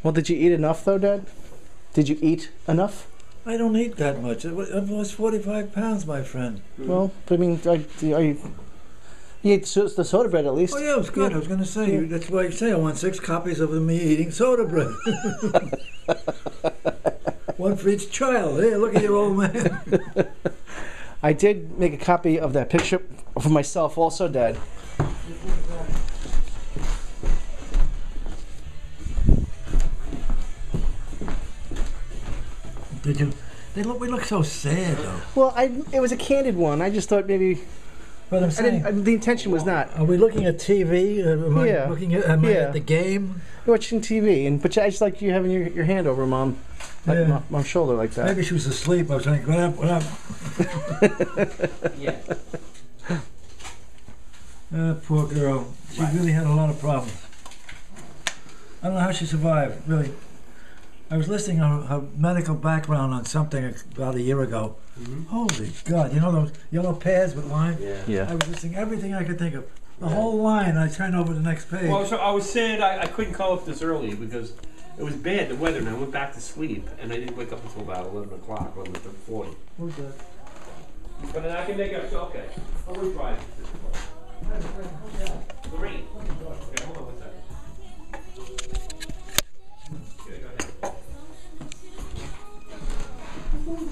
Well, did you eat enough though, Dad? Did you eat enough? I don't eat that much. I've lost 45 pounds, my friend. Well, I mean, you ate the soda bread at least. Oh yeah, it was good. I was going to say, that's why you say I want 6 copies of me eating soda bread. One for each child. Hey, look at your old man. I did make a copy of that picture for myself also, Dad. Did you? We look so sad though. Well, it was a candid one. I just thought maybe. But I'm saying, the intention was not. Are we looking at TV? Am I looking at, am I at the game? You're watching TV, but I just like you having your hand over Mom, like my shoulder like that. Maybe she was asleep. I was like, what up, what up? Yeah. Poor girl. She really had a lot of problems. I don't know how she survived, really. I was listening to her medical background on something about a year ago. Mm-hmm. Holy God, you know those yellow pads with line? Yeah. I was listening everything I could think of. The whole line, I turned over to the next page. Well, so I was saying I couldn't call up this early because it was bad, the weather, and I went back to sleep, and I didn't wake up until about 11 o'clock, 11:40. Who's that? But then I can make up, okay. I'll retry it. Lorraine. Okay, hold on 1 second. Okay, go ahead.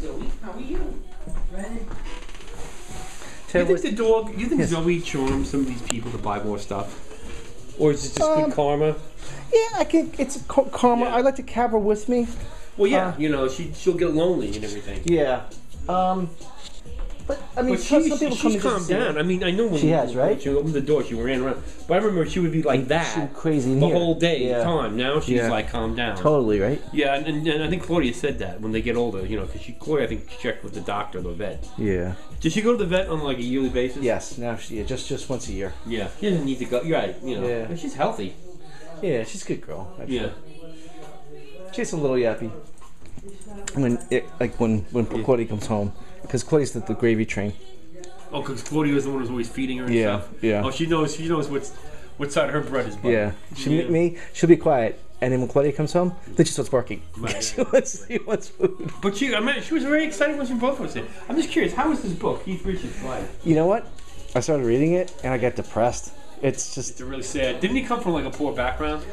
Zoe, how are you? Ready? You think Zoe charms some of these people to buy more stuff? Or is it just good karma? Yeah, I think it's karma. I like to have her with me. Well, yeah, you know, she'll get lonely and everything. Yeah. But I mean, some people come she's in calmed down. I mean, I know when she has, right? She opened the door, she ran around. But I remember she would be like that. She was crazy in the here. whole day, time. Now she's like calmed down. Totally, right? Yeah, and I think Claudia said that when they get older, you know, because Claudia, I think, checked with the doctor, the vet. Yeah. Does she go to the vet on like a yearly basis? Yes. Now just once a year. Yeah. She doesn't need to go. You're right. You know. Yeah. But she's healthy. Yeah, she's a good girl. Actually. Yeah. She's a little yappy. When Claudia comes home, because Claudia's the gravy train. Oh, because Claudia was the one who's always feeding her and stuff? Yeah. Oh, she knows what side her bread is buttered. Yeah. She'll be quiet. And then when Claudia comes home, then she starts barking. Right. she wants food. But she was very excited when she both was there. I'm just curious, how is this book, Keith Richards' life? You know what? I started reading it and I got depressed. It's really sad. Didn't he come from like a poor background?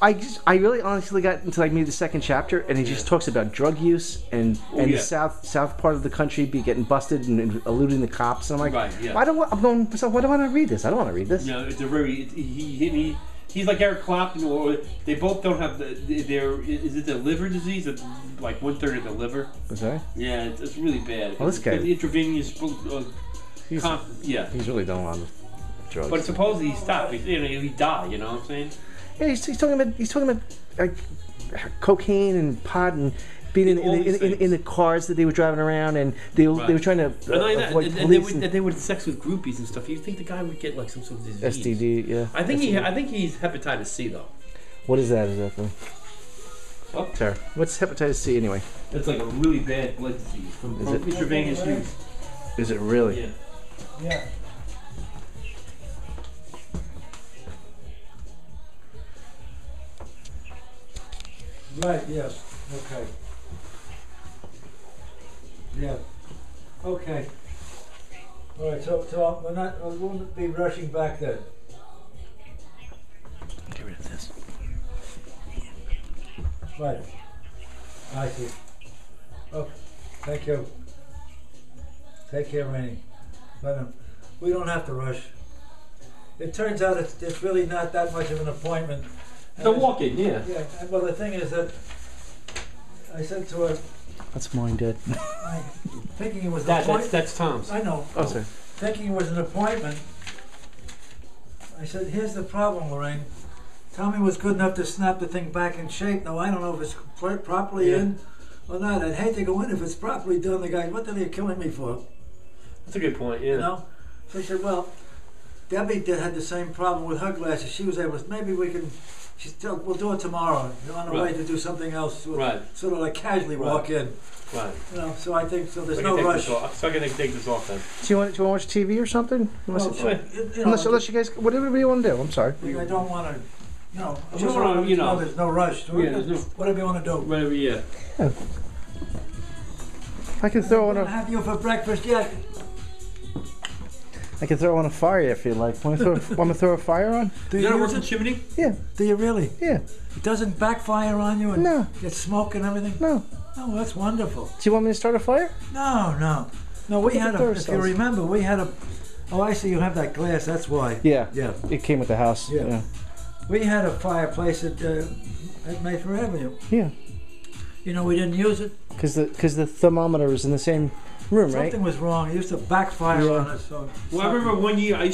I really honestly got into like maybe the second chapter, and he just talks about drug use and the south part of the country be getting busted and eluding the cops. And I'm like, why do I want to read this? I don't want to read this. No, it's a very he's like Eric Clapton, or they both don't have is it the liver disease? Like 1/3 of the liver. Is that? Yeah, it's really bad. Well, this guy intravenous. He's really done a lot of drugs. But supposedly he stopped. He died. You know what I'm saying? Yeah, he's talking about like cocaine and pot and being in the cars that they were driving around, and they were trying to avoid police. And they would have sex with groupies and stuff. You'd think the guy would get like some sort of disease. STD, yeah. I think he's hepatitis C though. What is that exactly? Oh, Tara, what's hepatitis C anyway? It's like a really bad blood disease from intravenous use. Is it really? Yeah. Yeah. Right, yes. Okay. Yeah. Okay. All right, so we won't be rushing back then. Get rid of this. Right. I see. Oh, thank you. Take care, Rainey. But we don't have to rush. It turns out it's really not that much of an appointment. The walk-in, yeah. Yeah, well, the thing is that I said to her, that's mine, Dad. Thinking it was an appointment. That's Tom's. I know. Oh, sorry. Thinking it was an appointment, I said, here's the problem, Lorraine. Tommy was good enough to snap the thing back in shape. Now, I don't know if it's properly in or not. I'd hate to go in if it's properly done. The guy, what are you killing me for? That's a good point, yeah. You know? So I said, well, Debbie had the same problem with her glasses. She was able to, maybe we can, we'll do it tomorrow. You're on the way to do something else. Sort of like casually walk in. Right. You know, so I think, so there's no rush. So I can take this off then. Do you want to watch TV or something? Well, unless you guys, whatever you want to do. I'm sorry. I don't want to No, You there's no rush. Whatever you want to do. Whatever, yeah. I can throw on Have you for breakfast yet? I can throw on a fire if you like. Want to throw a fire on? Do you work the chimney? Yeah. Do you really? Yeah. It doesn't backfire on you and No. get smoke and everything? No. Oh, that's wonderful. Do you want me to start a fire? No. We had if you remember, we had a. Oh, I see. You have that glass. That's why. Yeah. Yeah. It came with the house. Yeah. We had a fireplace at Mayfair Avenue. Yeah. You know, we didn't use it. Because the thermometer was in the same room, right? Something was wrong. It used to backfire on us. So well, I remember one year I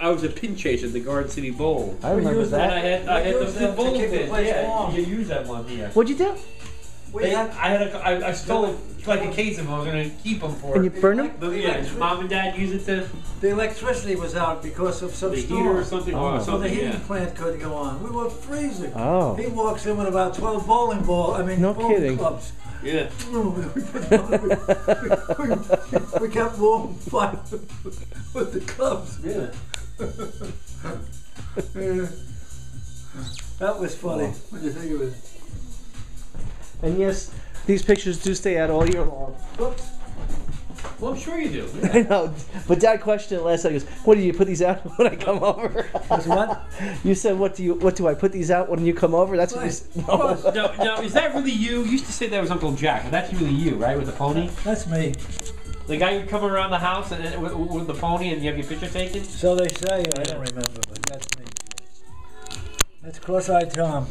was a pin chaser at the Garden City Bowl. I remember that. And I had the bowl pin. Yeah, warm. you use that one. Yeah. What'd you do? I stole like a case of them. I was going to keep them for. And you burn them? Yeah, mom and dad use it to. The electricity was out because of some The storm. heater or something. Oh. So the heating plant couldn't go on. We were freezing. Oh. He walks in with about 12 bowling No bowling kidding. clubs. Yeah. We kept warm fire with the clubs. Yeah. That was funny. What do you think of it? And yes, these pictures do stay out all year long. Oops. Well, I'm sure you do. I know, but Dad questioned it last time. He goes, "What do you put these out when I come over?" That's what? You said, "What do I put these out when you come over?" That's what you said. No. No, is that really you? You used to say that was Uncle Jack, but that's really you, right, with the pony? That's me. The guy who come around the house and with the pony and you have your picture taken? So they say. I don't remember, but that's me. That's cross-eyed Tom.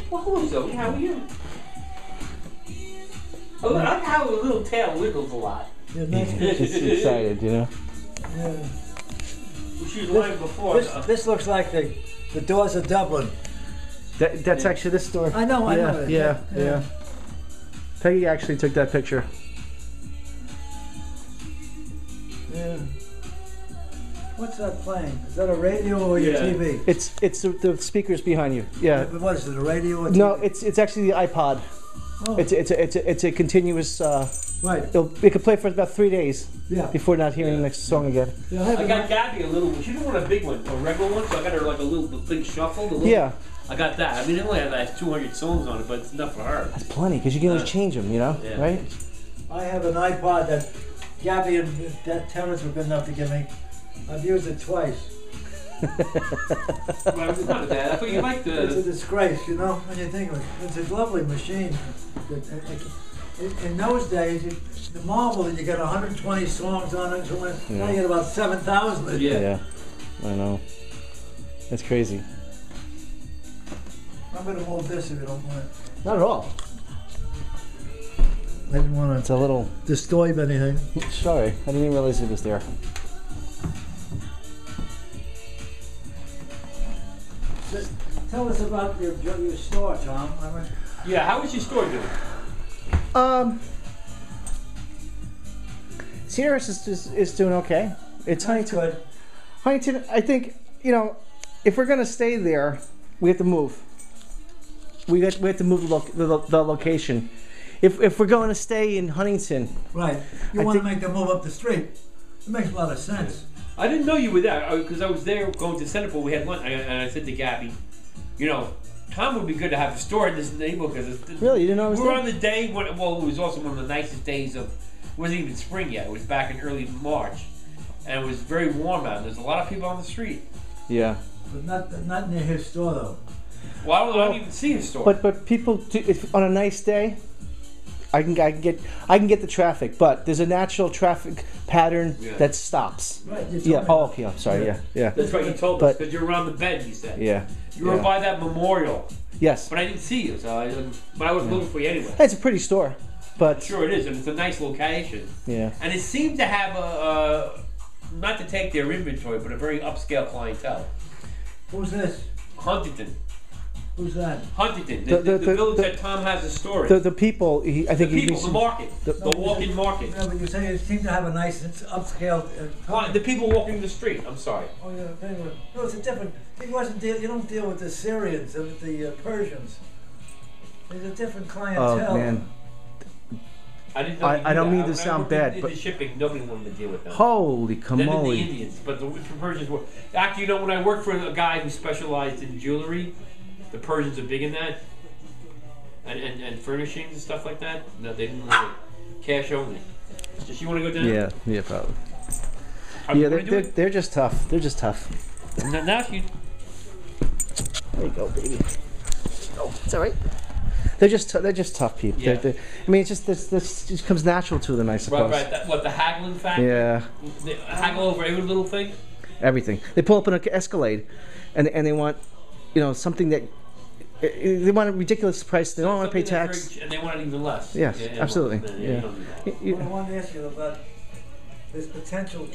Well, hello, Zoe. How are you? I like how a little tail wiggles a lot. Yeah, nice. Just excited, you know. Yeah. She was lying before. This looks like the doors of Dublin. That's actually this store. I know. Yeah. Peggy actually took that picture. Yeah. What's that playing? Is that a radio or your TV? It's the speakers behind you. Yeah. What is it? A radio or TV? No, it's actually the iPod. Oh. It's a continuous. Right. It could play for about 3 days. Yeah. Before not hearing the next song again. Yeah, I got Gabby a little. She didn't want a big one, a regular one, so I got her like a little big shuffle. Yeah. I got that. I mean, it only has like 200 songs on it, but it's enough for her. That's plenty because you can always change them, you know, right? I have an iPod that Gabby and Terrence were good enough to give me. I've used it twice. Well, it's not bad. I thought you liked It's a the. disgrace, you know, when you think of it. It's a lovely machine. In those days, the marvel that you get 120 songs on it, so now you get about 7,000. Yeah. I know. It's crazy. I'm going to hold this if you don't mind. Not at all. I didn't want It's a little. to disturb anything. Sorry, I didn't even realize it was there. Tell us about your store, Tom. Yeah, how was your store doing? CRS is doing okay. It's That's Huntington. good. Huntington, I think, you know, if we're gonna stay there, we have to move. We have to move the location. If we're going to stay in Huntington, Right. You want to make them move up the street. It makes a lot of sense. I didn't know you were there because I was there going to Centerport. We had lunch, and I said to Gabby, you know, Tom would be good to have a store in this neighborhood because really, you didn't know I was we were there? on the day when, well, it was also one of the nicest days of. It wasn't even spring yet. It was back in early March, and it was very warm out. There's a lot of people on the street. Yeah. But not near his store though. Well, I don't even see his store. But people do, if, on a nice day, I can get the traffic, but there's a natural traffic pattern that stops. Right. Yeah. Oh, okay. I'm sorry. Yeah. That's right. You told us because you're around the bend. You said. Yeah. You were by that memorial. Yes. But I didn't see you, so I was looking for you anyway. It's a pretty store, but Sure it is, and it's a nice location. yeah. And it seemed to have a not to take their inventory, but a very upscale clientele. Who's this? Huntington. Who's that? Huntington, the village that Tom has a store in. The people, I think The people, the market, the walk-in market. Yeah, but you say it seemed to have a nice upscale. The people walking the street. I'm sorry. Oh yeah, anyway. No, it's a different. You don't deal with the Syrians and with the Persians. There's a different clientele. Oh man. I don't mean to sound bad, but the shipping, nobody wanted to deal with them. Holy Then the camoli! Indians, but the Persians were. Actually, when I worked for a guy who specialized in jewelry, the Persians are big in that, and furnishings and stuff like that. No, they didn't really cash only. Does she want to go down? Yeah, probably. They're just tough. They're just tough. Now she. There you go, baby. Oh, it's all right. They're just tough people. Yeah. I mean, it's just this just comes natural to them, I suppose. Right. What the haggling factor? Yeah. They haggle over every little thing. Everything. They pull up in an Escalade, and they want, something that they want a ridiculous price. They don't want to pay tax, and they want it even less. Yes, absolutely. What I wanted to ask you about this potential